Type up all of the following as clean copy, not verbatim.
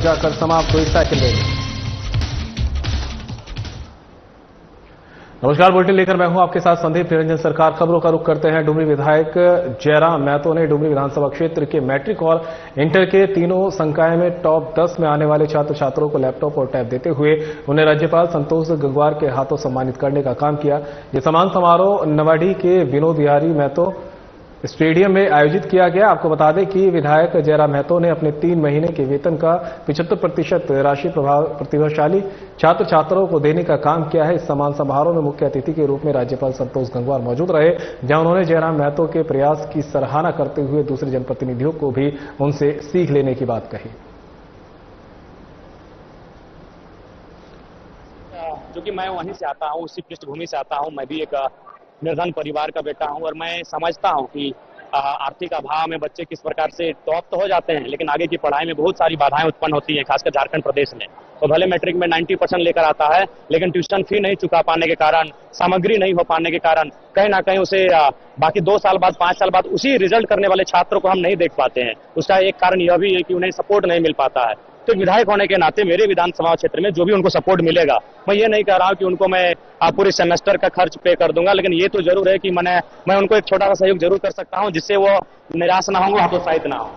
जाकर समाप्त हुई साइकिल रैली। नमस्कार, बुलेटिन लेकर मैं हूं आपके साथ संदीप निरंजन सरकार। खबरों का रुख करते हैं। डुमरी विधायक जयराम महतो ने डुमरी विधानसभा क्षेत्र के मैट्रिक और इंटर के तीनों संकाय में टॉप 10 में आने वाले छात्र छात्रों को लैपटॉप और टैब देते हुए उन्हें राज्यपाल संतोष गंगवार के हाथों सम्मानित करने का काम किया। ये सम्मान समारोह नवाडी के विनोद विहारी महतो स्टेडियम में आयोजित किया गया। आपको बता दें कि विधायक जयराम महतो ने अपने 3 महीने के वेतन का 75% राशि प्रतिभाशाली छात्र छात्राओं को देने का काम किया है। इस सम्मान समारोह में मुख्य अतिथि के रूप में राज्यपाल संतोष गंगवार मौजूद रहे, जहां उन्होंने जयराम महतो के प्रयास की सराहना करते हुए दूसरे जनप्रतिनिधियों को भी उनसे सीख लेने की बात कही। जो कि मैं वहीं से आता हूं, उसी पृष्ठभूमि से आता हूं। मैं भी एक निर्धन परिवार का बेटा हूं और मैं समझता हूं कि आर्थिक अभाव में बच्चे किस प्रकार से टॉप तो हो जाते हैं, लेकिन आगे की पढ़ाई में बहुत सारी बाधाएं उत्पन्न होती हैं, खासकर झारखंड प्रदेश में। तो भले मैट्रिक में 90% लेकर आता है, लेकिन ट्यूशन फी नहीं चुका पाने के कारण, सामग्री नहीं हो पाने के कारण कहीं ना कहीं उसे बाकी 2 साल बाद 5 साल बाद उसी रिजल्ट करने वाले छात्रों को हम नहीं देख पाते हैं। उसका एक कारण यह भी है कि उन्हें सपोर्ट नहीं मिल पाता है। तो विधायक होने के नाते मेरे विधानसभा क्षेत्र में जो भी उनको सपोर्ट मिलेगा, मैं ये नहीं कह रहा हूं कि उनको मैं पूरे सेमेस्टर का खर्च पे कर दूंगा, लेकिन ये तो जरूर है कि मैं उनको एक छोटा सा सहयोग जरूर कर सकता हूं, जिससे वो निराश ना होंगे, हतोत्साहित ना हो।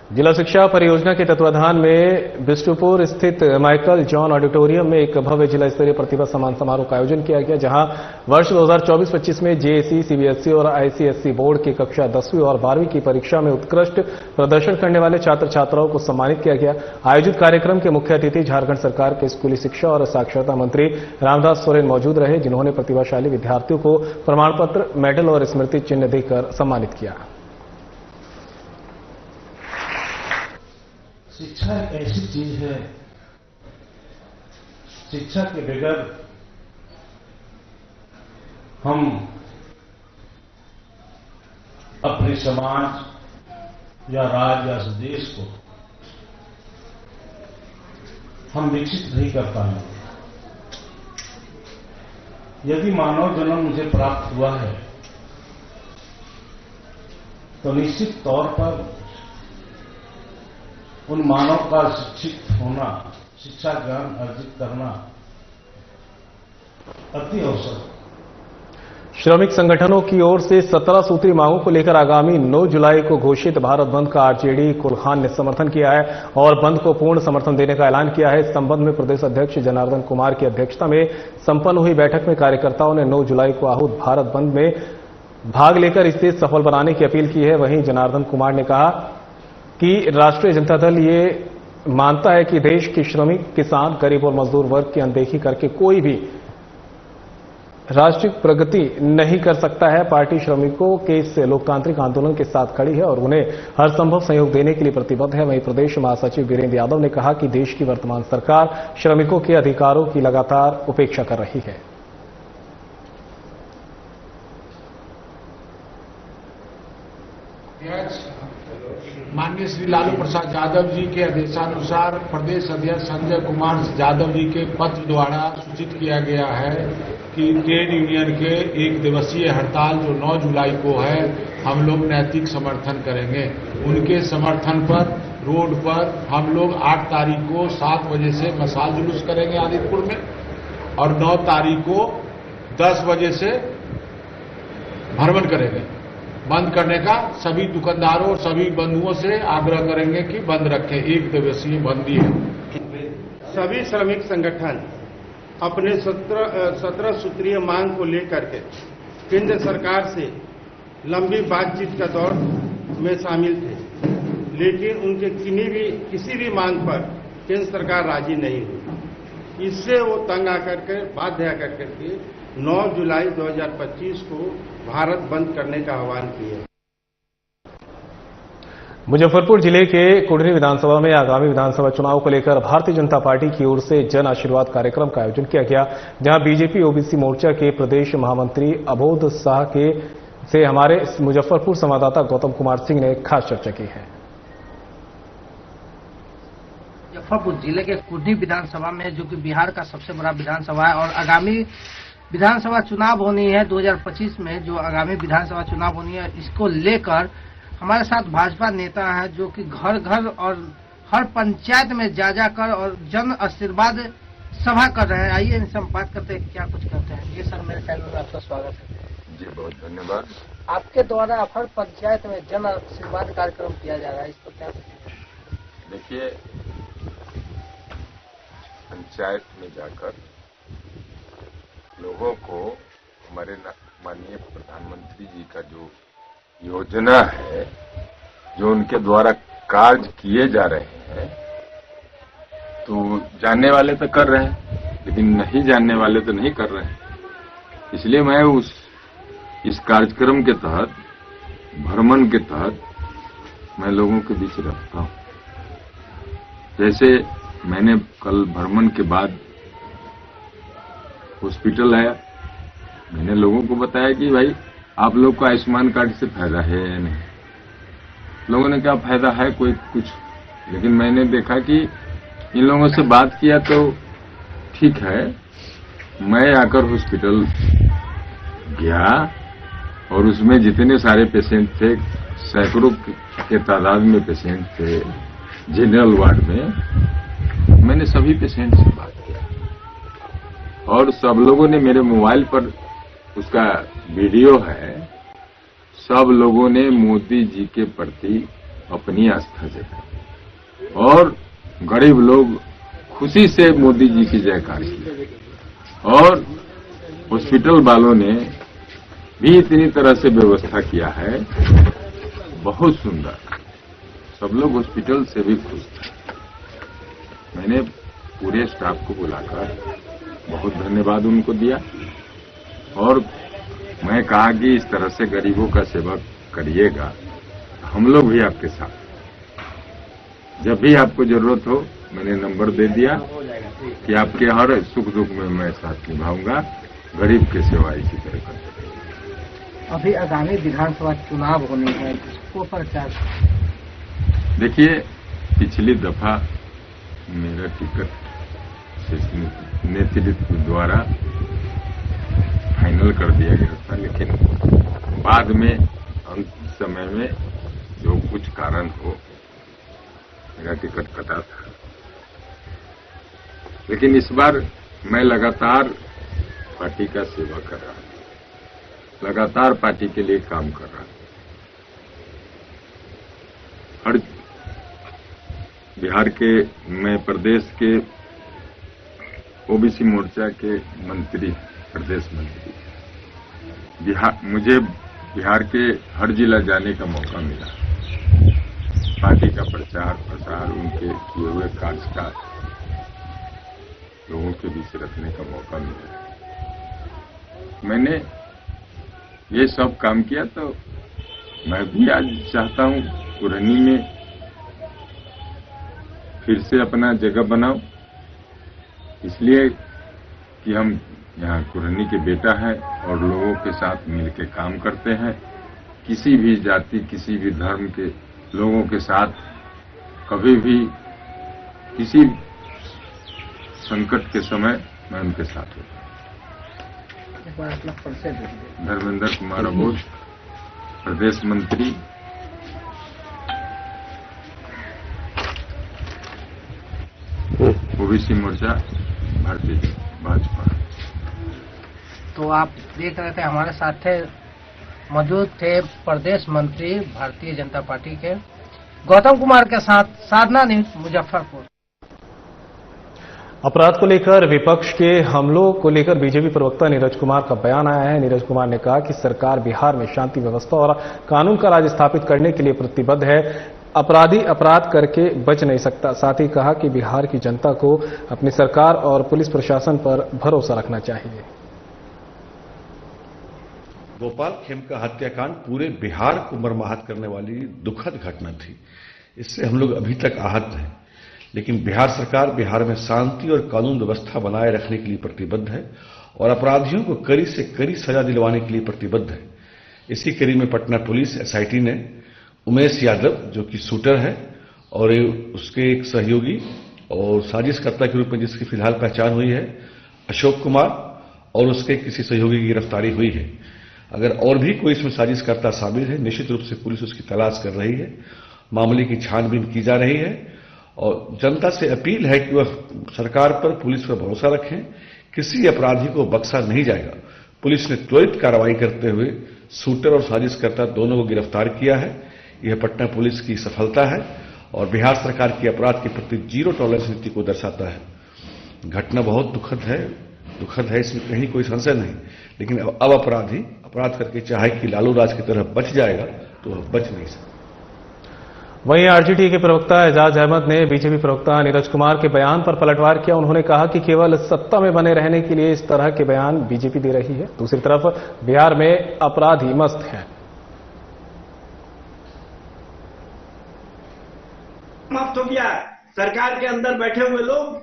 जिला शिक्षा परियोजना के तत्वाधान में बिष्टुपुर स्थित माइकल जॉन ऑडिटोरियम में एक भव्य जिला स्तरीय प्रतिभा सम्मान समारोह का आयोजन किया गया, जहां वर्ष 2024-25 में जेएसई, सीबीएसई और आईसीएसई बोर्ड की कक्षा 10वीं और 12वीं की परीक्षा में उत्कृष्ट प्रदर्शन करने वाले छात्र छात्राओं को सम्मानित किया गया। आयोजित कार्यक्रम के मुख्य अतिथि झारखंड सरकार के स्कूली शिक्षा और साक्षरता मंत्री रामदास सोरेन मौजूद रहे, जिन्होंने प्रतिभाशाली विद्यार्थियों को प्रमाण पत्र, मेडल और स्मृति चिन्ह देकर सम्मानित किया। शिक्षा एक ऐसी चीज है, शिक्षा के बगैर हम अपने समाज या राज्य या देश को हम विकसित नहीं कर पाएंगे। यदि मानव जन्म मुझे प्राप्त हुआ है तो निश्चित तौर पर उन मानव का शिक्षित होना, शिक्षा ज्ञान अर्जित करना अति आवश्यक। श्रमिक संगठनों की ओर से 17 सूत्री मांगों को लेकर आगामी 9 जुलाई को घोषित भारत बंद का आरजेडी कुलखान ने समर्थन किया है और बंद को पूर्ण समर्थन देने का ऐलान किया है। इस संबंध में प्रदेश अध्यक्ष जनार्दन कुमार की अध्यक्षता में संपन्न हुई बैठक में कार्यकर्ताओं ने 9 जुलाई को आहूत भारत बंद में भाग लेकर इसे सफल बनाने की अपील की है। वहीं जनार्दन कुमार ने कहा कि राष्ट्रीय जनता दल ये मानता है कि देश के श्रमिक, किसान, गरीब और मजदूर वर्ग की अनदेखी करके कोई भी राष्ट्रीय प्रगति नहीं कर सकता है। पार्टी श्रमिकों के इस लोकतांत्रिक आंदोलन के साथ खड़ी है और उन्हें हर संभव सहयोग देने के लिए प्रतिबद्ध है। वहीं प्रदेश महासचिव वीरेंद्र यादव ने कहा कि देश की वर्तमान सरकार श्रमिकों के अधिकारों की लगातार उपेक्षा कर रही है। माननीय श्री लालू प्रसाद यादव जी के आदेशानुसार प्रदेश अध्यक्ष संजय कुमार यादव जी के पत्र द्वारा सूचित किया गया है कि ट्रेड यूनियन के 1 दिवसीय हड़ताल जो 9 जुलाई को है, हम लोग नैतिक समर्थन करेंगे। उनके समर्थन पर रोड पर हम लोग 8 तारीख को 7 बजे से मशाल जुलूस करेंगे आदितपुर में और 9 तारीख को 10 बजे से भ्रमण करेंगे। बंद करने का सभी दुकानदारों और सभी बंधुओं से आग्रह करेंगे कि बंद रखें, 1 दिवसीय बंदी है। सभी श्रमिक संगठन अपने 17 सूत्रीय मांग को लेकर के केंद्र सरकार से लंबी बातचीत का दौर में शामिल थे, लेकिन उनके किसी भी मांग पर केंद्र सरकार राजी नहीं हुई। इससे वो तंग आकर के बाध्य आकर के 9 जुलाई 2025 को भारत बंद करने का आह्वान किया। मुजफ्फरपुर जिले के कुढ़नी विधानसभा में आगामी विधानसभा चुनाव को लेकर भारतीय जनता पार्टी की ओर से जन आशीर्वाद कार्यक्रम का आयोजन किया गया, जहां बीजेपी ओबीसी मोर्चा के प्रदेश महामंत्री अबोध शाह से हमारे मुजफ्फरपुर संवाददाता गौतम कुमार सिंह ने खास चर्चा की है। मुजफ्फरपुर जिले के कुढ़नी विधानसभा में, जो कि बिहार का सबसे बड़ा विधानसभा है और आगामी विधानसभा चुनाव होनी है 2025 में, जो आगामी विधानसभा चुनाव होनी है, इसको लेकर हमारे साथ भाजपा नेता हैं जो कि घर घर और हर पंचायत में जा कर और जन आशीर्वाद सभा कर रहे हैं। आइए इनसे हम बात करते हैं, क्या कुछ करते हैं। जी सर, मेरे चैनल में आपका स्वागत है। जी बहुत धन्यवाद। आपके द्वारा हर पंचायत में जन आशीर्वाद कार्यक्रम किया जा रहा है, इस पर क्या? देखिए, पंचायत में जाकर लोगों को हमारे माननीय प्रधानमंत्री जी का जो योजना है, जो उनके द्वारा कार्य किए जा रहे हैं, तो जानने वाले तो कर रहे हैं, लेकिन नहीं जानने वाले तो नहीं कर रहे हैं। इसलिए मैं इस कार्यक्रम के तहत, भ्रमण के तहत मैं लोगों के बीच रहता हूं। जैसे मैंने कल भ्रमण के बाद हॉस्पिटल आया, मैंने लोगों को बताया कि भाई आप लोग को आयुष्मान कार्ड से फायदा है या नहीं। लोगों ने क्या फायदा है कोई कुछ, लेकिन मैंने देखा कि इन लोगों से बात किया तो ठीक है। मैं आकर हॉस्पिटल गया और उसमें जितने सारे पेशेंट थे, सैकड़ों के तादाद में पेशेंट थे जनरल वार्ड में, मैंने सभी पेशेंट से बात किया और सब लोगों ने मेरे मोबाइल पर उसका वीडियो है, सब लोगों ने मोदी जी के प्रति अपनी आस्था जताई और गरीब लोग खुशी से मोदी जी की जयकार की और हॉस्पिटल वालों ने भी इतनी तरह से व्यवस्था किया है, बहुत सुंदर। सब लोग हॉस्पिटल से भी खुश थे। मैंने पूरे स्टाफ को बुलाकर बहुत धन्यवाद उनको दिया और मैं कहा कि इस तरह से गरीबों का सेवा करिएगा, हम लोग भी आपके साथ। जब भी आपको जरूरत हो, मैंने नंबर दे दिया कि आपके हर सुख दुख में मैं साथ निभाऊंगा, गरीब की सेवा इसी तरह करूंगा। अभी आगामी विधानसभा चुनाव होने हैं, इसको पर क्या? देखिए, पिछली दफा मेरा टिकट नेतृत्व द्वारा फाइनल कर दिया गया था, लेकिन बाद में अंत समय में जो कुछ कारण हो मेरा टिकट कटा था। लेकिन इस बार मैं लगातार पार्टी का सेवा कर रहा हूं, लगातार पार्टी के लिए काम कर रहा हूं। हर बिहार के, मैं प्रदेश के ओबीसी मोर्चा के मंत्री, प्रदेश मंत्री, मुझे बिहार के हर जिला जाने का मौका मिला। पार्टी का प्रचार प्रसार, उनके किए हुए कार्य का लोगों के बीच रखने का मौका मिला। मैंने ये सब काम किया, तो मैं भी आज चाहता हूं कुरहनी में फिर से अपना जगह बनाऊं, इसलिए कि हम यहाँ कुरहनी के बेटा हैं और लोगों के साथ मिलकर काम करते हैं। किसी भी जाति, किसी भी धर्म के लोगों के साथ कभी भी किसी संकट के समय मैं उनके साथ होता हूँ। धर्मेंद्र कुमार अबोध, प्रदेश मंत्री, ओबीसी मोर्चा, भारतीय भाजपा। तो आप देख रहे थे हमारे साथ थे, मौजूद थे प्रदेश मंत्री भारतीय जनता पार्टी के गौतम कुमार के साथ। साधना न्यूज, मुजफ्फरपुर। अपराध को लेकर विपक्ष के हमलों को लेकर बीजेपी प्रवक्ता नीरज कुमार का बयान आया है। नीरज कुमार ने कहा कि सरकार बिहार में शांति व्यवस्था और कानून का राज स्थापित करने के लिए प्रतिबद्ध है। अपराधी अपराध करके बच नहीं सकता। साथ ही कहा कि बिहार की जनता को अपनी सरकार और पुलिस प्रशासन पर भरोसा रखना चाहिए। गोपाल खेमका हत्याकांड पूरे बिहार को मर्माहत करने वाली दुखद घटना थी। इससे हम लोग अभी तक आहत हैं, लेकिन बिहार सरकार बिहार में शांति और कानून व्यवस्था बनाए रखने के लिए प्रतिबद्ध है और अपराधियों को कड़ी से कड़ी सजा दिलवाने के लिए प्रतिबद्ध है। इसी कड़ी में पटना पुलिस एसआईटी ने उमेश यादव, जो कि शूटर है, और उसके एक सहयोगी और साजिशकर्ता के रूप में जिसकी फिलहाल पहचान हुई है अशोक कुमार, और उसके किसी सहयोगी की गिरफ्तारी हुई है। अगर और भी कोई इसमें साजिशकर्ता शामिल है, निश्चित रूप से पुलिस उसकी तलाश कर रही है। मामले की छानबीन की जा रही है और जनता से अपील है कि वह सरकार पर, पुलिस पर भरोसा रखें। किसी अपराधी को बख्शा नहीं जाएगा। पुलिस ने त्वरित कार्रवाई करते हुए शूटर और साजिशकर्ता दोनों को गिरफ्तार किया है। यह पटना पुलिस की सफलता है और बिहार सरकार की अपराध के प्रति जीरो टॉलरेंस नीति को दर्शाता है। घटना बहुत दुखद है, इसमें कहीं कोई संशय नहीं। लेकिन अब अपराधी अपराध करके चाहे कि लालू राज की तरह बच जाएगा तो वह बच नहीं सकता। वहीं आरजेडी के प्रवक्ता एजाज अहमद ने बीजेपी प्रवक्ता नीरज कुमार के बयान पर पलटवार किया। उन्होंने कहा कि केवल सत्ता में बने रहने के लिए इस तरह के बयान बीजेपी दे रही है। दूसरी तरफ बिहार में अपराधी मस्त हैं। समाप्त हो गया। सरकार के अंदर बैठे हुए लोग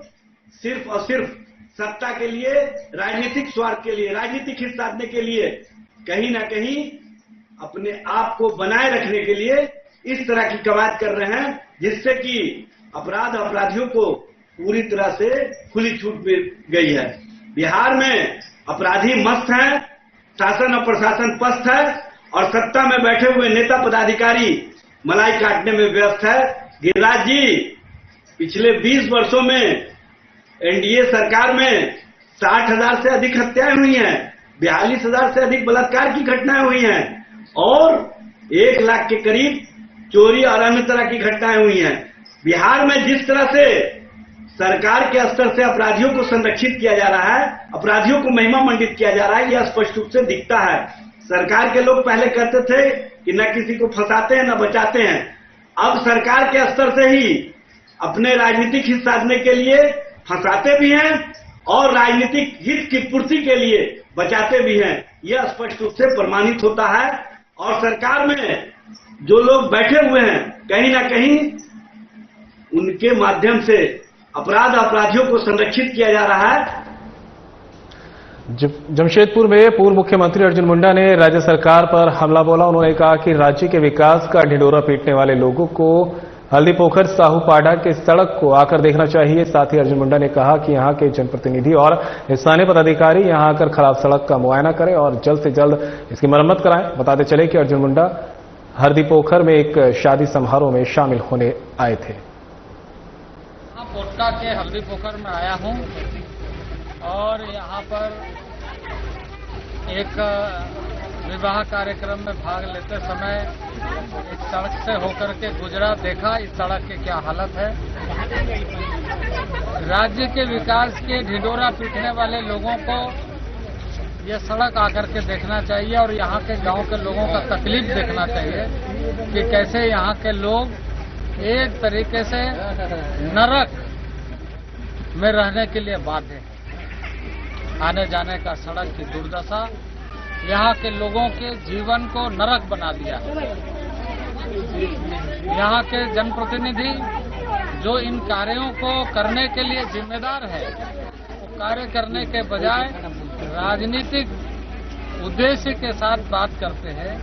सिर्फ और सिर्फ सत्ता के लिए, राजनीतिक स्वार्थ के लिए, राजनीतिक हित साधने के लिए, कहीं ना कहीं अपने आप को बनाए रखने के लिए इस तरह की कवायद कर रहे हैं, जिससे कि अपराधियों को पूरी तरह से खुली छूट मिल गई है। बिहार में अपराधी मस्त हैं, शासन और प्रशासन पस्त है और सत्ता में बैठे हुए नेता पदाधिकारी मलाई काटने में व्यस्त है। गिरिराज जी, पिछले 20 वर्षों में एनडीए सरकार में 60,000 से अधिक हत्याएं हुई हैं, 42,000 से अधिक बलात्कार की घटनाएं हुई हैं और 1 लाख के करीब चोरी और अन्य तरह की घटनाएं हुई हैं। बिहार में जिस तरह से सरकार के स्तर से अपराधियों को संरक्षित किया जा रहा है, अपराधियों को महिमा मंडित किया जा रहा है, यह स्पष्ट रूप से दिखता है। सरकार के लोग पहले कहते थे कि न किसी को फंसाते हैं न बचाते हैं। अब सरकार के स्तर से ही अपने राजनीतिक हित साधने के लिए फंसाते भी हैं और राजनीतिक हित की पूर्ति के लिए बचाते भी हैं। यह स्पष्ट रूप से प्रमाणित होता है और सरकार में जो लोग बैठे हुए हैं, कहीं ना कहीं उनके माध्यम से अपराधियों को संरक्षित किया जा रहा है। जमशेदपुर में पूर्व मुख्यमंत्री अर्जुन मुंडा ने राज्य सरकार पर हमला बोला। उन्होंने कहा कि राज्य के विकास का ढिंढोरा पीटने वाले लोगों को हल्दीपोखर साहूपाड़ा के सड़क को आकर देखना चाहिए। साथ ही अर्जुन मुंडा ने कहा कि यहां के जनप्रतिनिधि और स्थानीय पदाधिकारी यहां आकर खराब सड़क का मुआयना करें और जल्द से जल्द इसकी मरम्मत कराएं। बताते चले कि अर्जुन मुंडा हल्दीपोखर में एक शादी समारोह में शामिल होने आए थे। पोटका के हल्दीपोखर में आया हूं और यहां पर एक विवाह कार्यक्रम में भाग लेते समय इस सड़क से होकर के गुजरा, देखा इस सड़क की क्या हालत है। राज्य के विकास के ढिंढोरा पीटने वाले लोगों को ये सड़क आकर के देखना चाहिए और यहाँ के गांव के लोगों का तकलीफ देखना चाहिए कि कैसे यहाँ के लोग एक तरीके से नरक में रहने के लिए बाध्य हैं। आने जाने का सड़क की दुर्दशा यहाँ के लोगों के जीवन को नरक बना दिया है। यहाँ के जनप्रतिनिधि जो इन कार्यों को करने के लिए जिम्मेदार है, वो कार्य करने के बजाय राजनीतिक उद्देश्य के साथ बात करते हैं।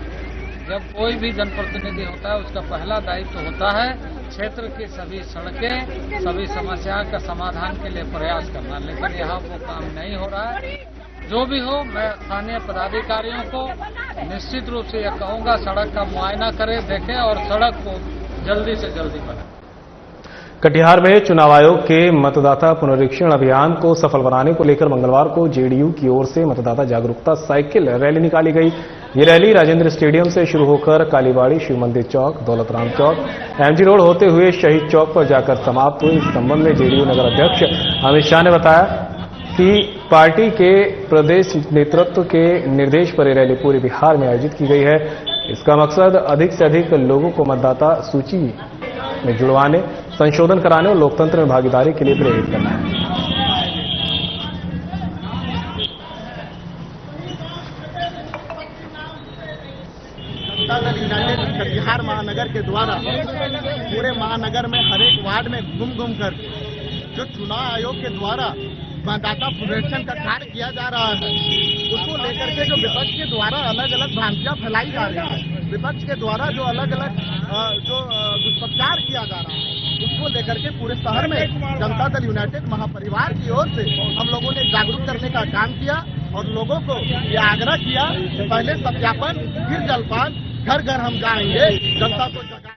जब कोई भी जनप्रतिनिधि होता है उसका पहला दायित्व होता है क्षेत्र की सभी सड़कें, सभी समस्या का समाधान के लिए प्रयास करना, लेकिन यहाँ वो काम नहीं हो रहा है। जो भी हो, मैं स्थानीय पदाधिकारियों को निश्चित रूप से यह कहूंगा सड़क का मुआयना करें, देखें और सड़क को जल्दी से जल्दी बनाएं। कटिहार में चुनाव आयोग के मतदाता पुनरीक्षण अभियान को सफल बनाने को लेकर मंगलवार को जेडीयू की ओर से मतदाता जागरूकता साइकिल रैली निकाली गई। ये रैली राजेंद्र स्टेडियम से शुरू होकर कालीबाड़ी, शिव मंदिर चौक, दौलतराम चौक, एमजी रोड होते हुए शहीद चौक पर जाकर समाप्त हुई। इस संबंध में जेडीयू नगर अध्यक्ष अमित शाह ने बताया कि पार्टी के प्रदेश नेतृत्व के निर्देश पर यह रैली पूरे बिहार में आयोजित की गई है। इसका मकसद अधिक से अधिक लोगों को मतदाता सूची में जुड़वाने, संशोधन कराने और लोकतंत्र में भागीदारी के लिए प्रेरित करना है। जनता दल यूनाइटेड कटिहार महानगर के द्वारा पूरे महानगर में हर एक वार्ड में घूम कर जो चुनाव आयोग के द्वारा मतदाता पुनरीक्षण का कार्य किया जा रहा है, उसको लेकर के जो विपक्ष के द्वारा अलग अलग भ्रांतियां फैलाई जा रही है, विपक्ष के द्वारा जो अलग अलग जो दुष्प्रचार किया जा रहा है, उसको लेकर के पूरे शहर में जनता दल यूनाइटेड महापरिवार की ओर से हम लोगों ने जागरूक करने का काम किया और लोगों को यह आग्रह किया पहले सत्यापन फिर जलपान, घर घर हम जाएंगे, जनता को जगा।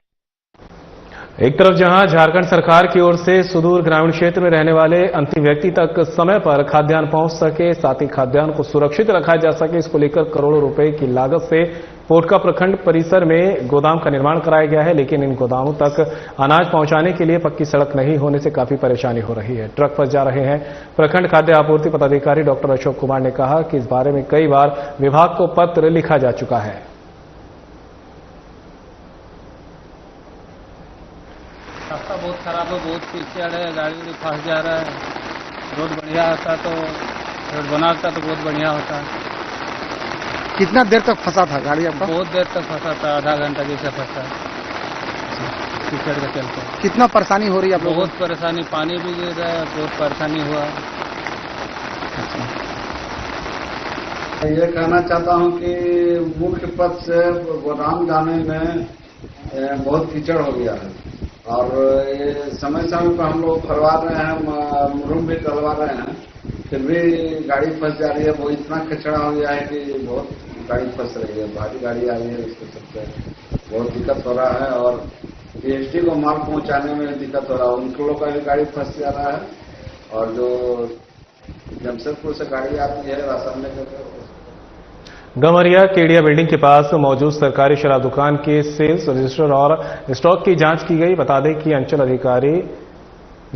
एक तरफ जहां झारखंड सरकार की ओर से सुदूर ग्रामीण क्षेत्र में रहने वाले अंतिम व्यक्ति तक समय पर खाद्यान्न पहुंच सके, साथ ही खाद्यान्न को सुरक्षित रखा जा सके, इसको लेकर करोड़ों रुपए की लागत से पोटका प्रखंड परिसर में गोदाम का निर्माण कराया गया है। लेकिन इन गोदामों तक अनाज पहुंचाने के लिए पक्की सड़क नहीं होने से काफी परेशानी हो रही है, ट्रक फंस जा रहे हैं। प्रखंड खाद्य आपूर्ति पदाधिकारी डॉक्टर अशोक कुमार ने कहा कि इस बारे में कई बार विभाग को पत्र लिखा जा चुका है। रास्ता बहुत खराब है, बहुत कीचड़ है, गाड़ी फंस जा रहा है। रोड बढ़िया होता तो रोड बना होता तो बहुत बढ़िया होता। कितना देर तक फंसा था गाड़ी आपका? बहुत देर तक फंसा था, आधा घंटा जैसे फंसा कीचड़ के चलते। कितना परेशानी हो रही है आप लोगों को? बहुत परेशानी, पानी भी गिर रहा है, बहुत परेशानी हुआ। ये कहना चाहता हूँ कि मुख्य पथ से गोदाम जाने में बहुत कीचड़ हो गया है और ये समय समय पर हम लोग करवा रहे हैं, मुरुम भी करवा रहे हैं, फिर भी गाड़ी फंस जा रही है। वो इतना कचरा हो गया है कि बहुत गाड़ी फंस रही है, भारी गाड़ी आ रही है, इसके सबसे बहुत दिक्कत हो रहा है और जीएसटी को माल पहुंचाने में दिक्कत हो रहा है। उन लोगों का भी गाड़ी फंस जा रहा है और जो जमशेदपुर से गाड़ी आती है राशन लेकर। गमरिया केडिया बिल्डिंग के पास मौजूद सरकारी शराब दुकान के सेल्स रजिस्टर और स्टॉक की जांच की गई। बता दें कि अंचल अधिकारी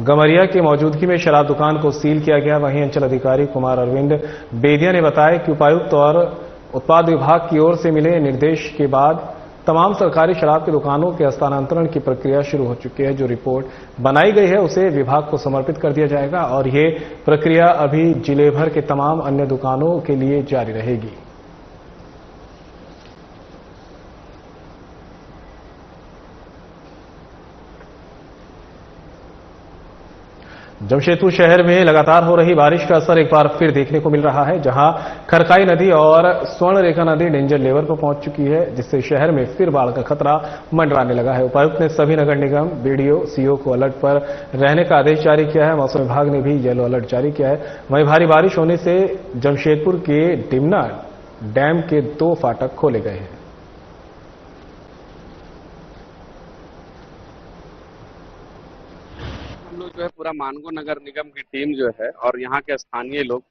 गमरिया की मौजूदगी में शराब दुकान को सील किया गया। वहीं अंचल अधिकारी कुमार अरविंद बेदिया ने बताया कि उपायुक्त और उत्पाद विभाग की ओर से मिले निर्देश के बाद तमाम सरकारी शराब की दुकानों के हस्तांतरण की प्रक्रिया शुरू हो चुकी है। जो रिपोर्ट बनाई गई है उसे विभाग को समर्पित कर दिया जाएगा और ये प्रक्रिया अभी जिले भर के तमाम अन्य दुकानों के लिए जारी रहेगी। जमशेदपुर शहर में लगातार हो रही बारिश का असर एक बार फिर देखने को मिल रहा है, जहां खरकाई नदी और स्वर्ण रेखा नदी डेंजर लेवल पर पहुंच चुकी है, जिससे शहर में फिर बाढ़ का खतरा मंडराने लगा है। उपायुक्त ने सभी नगर निगम, बीडीओ, सीओ को अलर्ट पर रहने का आदेश जारी किया है। मौसम विभाग ने भी येलो अलर्ट जारी किया है। वहीं भारी बारिश होने से जमशेदपुर के डिमना डैम के 2 फाटक खोले गए हैं। जो है पूरा मानगो नगर निगम की टीम जो है और यहाँ के स्थानीय लोग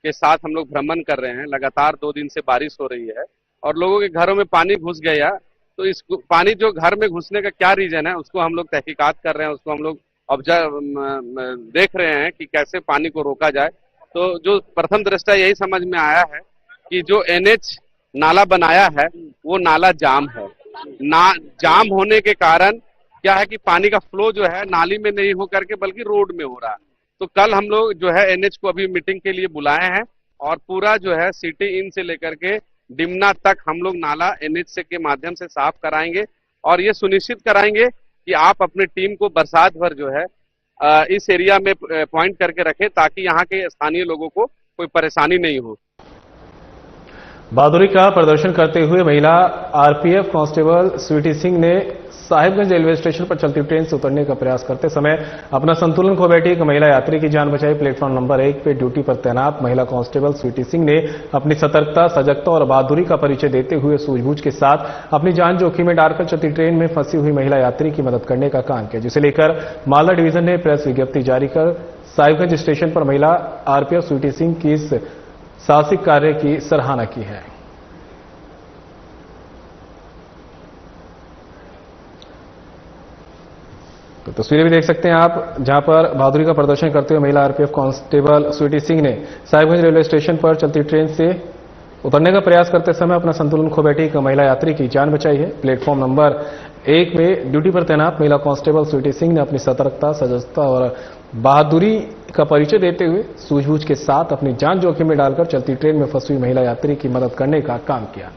के साथ हम लोग भ्रमण कर रहे हैं। लगातार 2 दिन से बारिश हो रही है और लोगों के घरों में पानी घुस गया, तो इस पानी जो घर में घुसने का क्या रीजन है उसको हम लोग तहकीकात कर रहे हैं, उसको हम लोग ऑब्जर्व देख रहे हैं कि कैसे पानी को रोका जाए। तो जो प्रथम दृष्टया यही समझ में आया है कि जो NH नाला बनाया है वो नाला जाम है। जाम होने के कारण क्या है कि पानी का फ्लो जो है नाली में नहीं हो करके बल्कि रोड में हो रहा है। तो कल हम लोग जो है NH को अभी मीटिंग के लिए बुलाए हैं और पूरा जो है सिटी इन से लेकर के डिमना तक हम लोग नाला NH के माध्यम से साफ कराएंगे और ये सुनिश्चित कराएंगे कि आप अपनी टीम को बरसात भर जो है इस एरिया में पॉइंट करके रखें ताकि यहाँ के स्थानीय लोगों को कोई परेशानी नहीं हो। बहादुरी का प्रदर्शन करते हुए महिला आरपीएफ कांस्टेबल स्वीटी सिंह ने साहिबगंज रेलवे स्टेशन पर चलती ट्रेन से उतरने का प्रयास करते समय अपना संतुलन खो बैठी एक महिला यात्री की जान बचाई। प्लेटफॉर्म नंबर 1 पे ड्यूटी पर तैनात महिला कांस्टेबल स्वीटी सिंह ने अपनी सतर्कता, सजगता और बहादुरी का परिचय देते हुए सूझबूझ के साथ अपनी जान जोखिम में डालकर चलती ट्रेन में फंसी हुई महिला यात्री की मदद करने का काम किया, जिसे लेकर मालदा डिवीजन ने प्रेस विज्ञप्ति जारी कर साहिबगंज स्टेशन पर महिला आरपीएफ स्वीटी सिंह की इस साहसिक कार्य की सराहना की है। तो तस्वीरें भी देख सकते हैं आप, जहां पर बहादुरी का प्रदर्शन करते हुए महिला आरपीएफ कांस्टेबल स्वीटी सिंह ने साहिबगंज रेलवे स्टेशन पर चलती ट्रेन से उतरने का प्रयास करते समय अपना संतुलन खो बैठी एक महिला यात्री की जान बचाई है। प्लेटफॉर्म नंबर 1 में ड्यूटी पर तैनात महिला कांस्टेबल स्वीटी सिंह ने अपनी सतर्कता, सजगता और बहादुरी का परिचय देते हुए सूझबूझ के साथ अपनी जान जोखिम में डालकर चलती ट्रेन में फंसी हुई महिला यात्री की मदद करने का काम किया।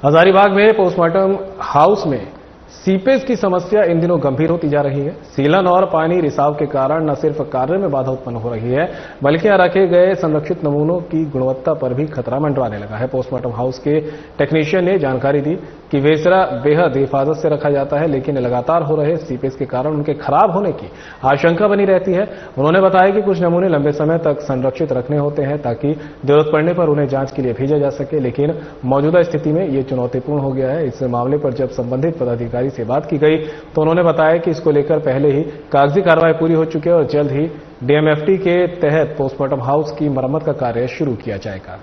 हजारीबाग में पोस्टमार्टम हाउस में सीपेज की समस्या इन दिनों गंभीर होती जा रही है। सीलन और पानी रिसाव के कारण न सिर्फ कार्य में बाधा उत्पन्न हो रही है बल्कि यहां रखे गए संरक्षित नमूनों की गुणवत्ता पर भी खतरा मंडराने लगा है। पोस्टमार्टम हाउस के टेक्नीशियन ने जानकारी दी कि वेसरा बेहद हिफाजत से रखा जाता है, लेकिन लगातार हो रहे सीपेज के कारण उनके खराब होने की आशंका बनी रहती है। उन्होंने बताया कि कुछ नमूने लंबे समय तक संरक्षित रखने होते हैं ताकि जरूरत पड़ने पर उन्हें जांच के लिए भेजा जा सके, लेकिन मौजूदा स्थिति में ये चुनौतीपूर्ण हो गया है। इस मामले पर जब संबंधित पदाधिकारी से बात की गई तो उन्होंने बताया कि इसको लेकर पहले ही कागजी कार्रवाई पूरी हो चुकी है और जल्द ही डीएमएफटी के तहत पोस्टमार्टम हाउस की मरम्मत का कार्य शुरू किया जाएगा।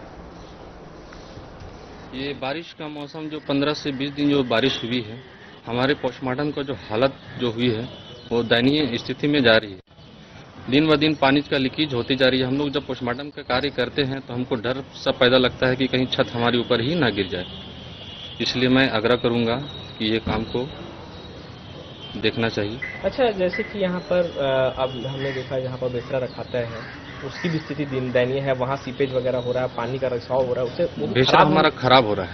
ये बारिश का मौसम जो 15 से 20 दिन जो बारिश हुई है, हमारे पोस्टमार्टम का जो हालत जो हुई है वो दयनीय स्थिति में जा रही है। दिन ब दिन पानी का लीकेज होती जा रही है। हम लोग जब पोस्टमार्टम का कार्य करते हैं तो हमको डर सब पैदा लगता है कि कहीं छत हमारे ऊपर ही ना गिर जाए। इसलिए मैं आग्रह करूंगा कि ये काम को देखना चाहिए। अच्छा, जैसे कि यहाँ पर अब हमने देखा यहाँ पर बेसरा रखाता है, उसकी भी स्थिति दिन दयनीय है। वहाँ सीपेज वगैरह हो रहा है, पानी का रिसाव हो रहा है, उससे बेसरा हमारा खराब हो रहा है।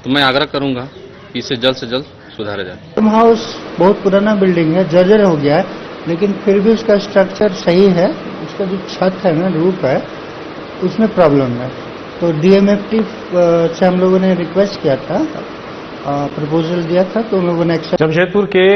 तो मैं आग्रह करूंगा कि इसे जल्द से जल्द सुधारा जाए। हाउस बहुत पुराना बिल्डिंग है, जर्जर हो गया है, लेकिन फिर भी उसका स्ट्रक्चर सही है। उसका जो छत है ना, रूफ है, उसमें प्रॉब्लम है। तो डीएमएफटी से हम लोगों ने रिक्वेस्ट किया था, प्रपोजल दिया था, तो उन लोगों ने जमशेदपुर के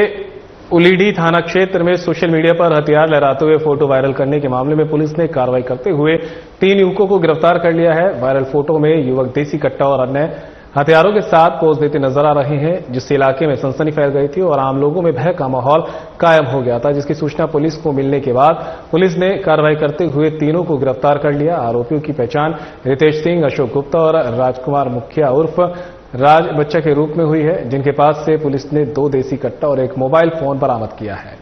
उलीडी थाना क्षेत्र में सोशल मीडिया पर हथियार लहराते हुए फोटो वायरल करने के मामले में पुलिस ने कार्रवाई करते हुए 3 युवकों को गिरफ्तार कर लिया है। वायरल फोटो में युवक देसी कट्टा और अन्य हथियारों के साथ पोज देते नजर आ रहे हैं, जिससे इलाके में सनसनी फैल गई थी और आम लोगों में भय का माहौल कायम हो गया था। जिसकी सूचना पुलिस को मिलने के बाद पुलिस ने कार्रवाई करते हुए तीनों को गिरफ्तार कर लिया। आरोपियों की पहचान रितेश सिंह, अशोक गुप्ता और राजकुमार मुखिया उर्फ राज बच्चा के रूप में हुई है, जिनके पास से पुलिस ने 2 देसी कट्टा और एक मोबाइल फोन बरामद किया है।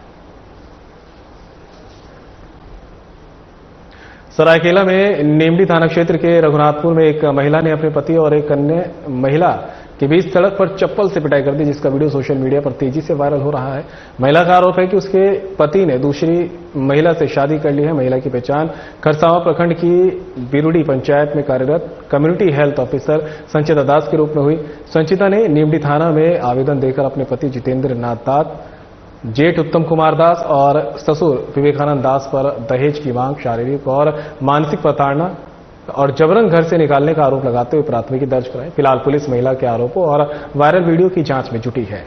सरायकेला में नीमडी थाना क्षेत्र के रघुनाथपुर में एक महिला ने अपने पति और एक अन्य महिला के बीच सड़क पर चप्पल से पिटाई कर दी, जिसका वीडियो सोशल मीडिया पर तेजी से वायरल हो रहा है। महिला का आरोप है कि उसके पति ने दूसरी महिला से शादी कर ली है। महिला की पहचान खरसावां प्रखंड की बिरुडी पंचायत में कार्यरत कम्युनिटी हेल्थ ऑफिसर संचिता दास के रूप में हुई। संचिता ने नीमडी थाना में आवेदन देकर अपने पति जितेंद्र नाथ दास, जेठ उत्तम कुमार दास और ससुर विवेकानंद दास पर दहेज की मांग, शारीरिक और मानसिक प्रताड़ना और जबरन घर से निकालने का आरोप लगाते हुए प्राथमिकी दर्ज कराई। फिलहाल पुलिस महिला के आरोपों और वायरल वीडियो की जांच में जुटी है।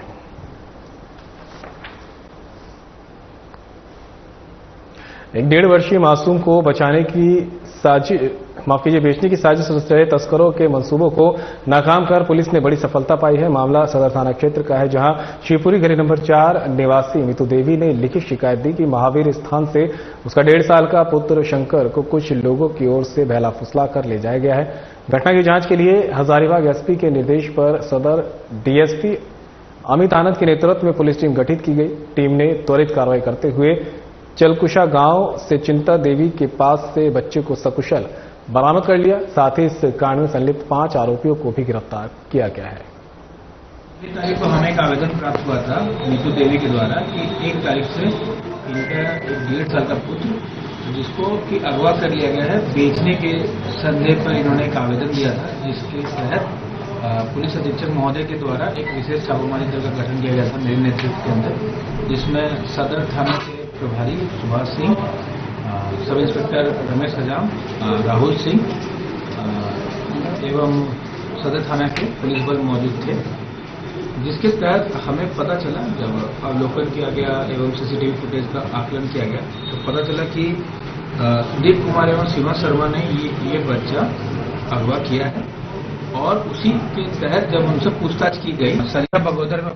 एक 1.5 वर्षीय मासूम को बचाने की बेचने की साजिश रच रहे तस्करों के मंसूबों को नाकाम कर पुलिस ने बड़ी सफलता पाई है। मामला सदर थाना क्षेत्र का है, जहां शिवपुरी गली नंबर 4 निवासी मितू देवी ने लिखित शिकायत दी कि महावीर स्थान से उसका 1.5 साल का पुत्र शंकर को कुछ लोगों की ओर से बहला फुसला कर ले जाया गया है। घटना की जांच के लिए हजारीबाग एसपी के निर्देश पर सदर डीएसपी अमित आनंद के नेतृत्व में पुलिस टीम गठित की गई। टीम ने त्वरित कार्रवाई करते हुए चलकुशा गांव से चिंता देवी के पास से बच्चे को सकुशल बरामद कर लिया। साथ ही इस कांड में संलिप्त 5 आरोपियों को भी गिरफ्तार किया गया है। 1 तारीख को हमें एक आवेदन प्राप्त हुआ था नीतू देवी के द्वारा कि 1 तारीख से इनका 1.5 साल का पुत्र जिसको कि अगवा कर लिया गया है, बेचने के संदेह पर इन्होंने एक आवेदन दिया था, जिसके तहत पुलिस अधीक्षक महोदय के द्वारा एक विशेष छापामारी दल का गठन किया गया था मेरे नेतृत्व के अंदर, जिसमें सदर थाना के प्रभारी सुभाष सिंह, सब इंस्पेक्टर रमेश हजाम, राहुल सिंह एवं सदर थाना के पुलिस बल मौजूद थे। जिसके तहत हमें पता चला, जब अवलोकन किया गया एवं सीसीटीवी फुटेज का आकलन किया गया, तो पता चला कि सुदीप कुमार एवं सीमा शर्मा ने ये बच्चा अगवा किया है और उसी के तहत जब उनसे पूछताछ की गई, सरिया बगोदर में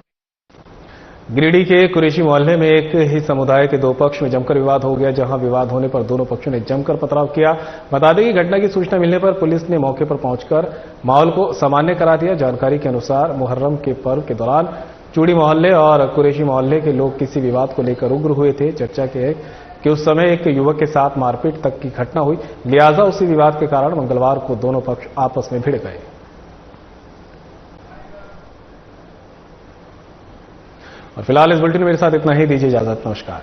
गिरिडीह के कुरैशी मोहल्ले में एक ही समुदाय के 2 पक्ष में जमकर विवाद हो गया, जहां विवाद होने पर दोनों पक्षों ने जमकर पथराव किया। बता दें कि घटना की सूचना मिलने पर पुलिस ने मौके पर पहुंचकर माहौल को सामान्य करा दिया। जानकारी के अनुसार मुहर्रम के पर्व के दौरान चूड़ी मोहल्ले और कुरैशी मोहल्ले के लोग किसी विवाद को लेकर उग्र हुए थे। चर्चा है कि उस समय एक युवक के साथ मारपीट तक की घटना हुई, लिहाजा उसी विवाद के कारण मंगलवार को दोनों पक्ष आपस में भिड़ गए। और फिलहाल इस बुलेटिन में मेरे साथ इतना ही। दीजिए इजाजत, नमस्कार।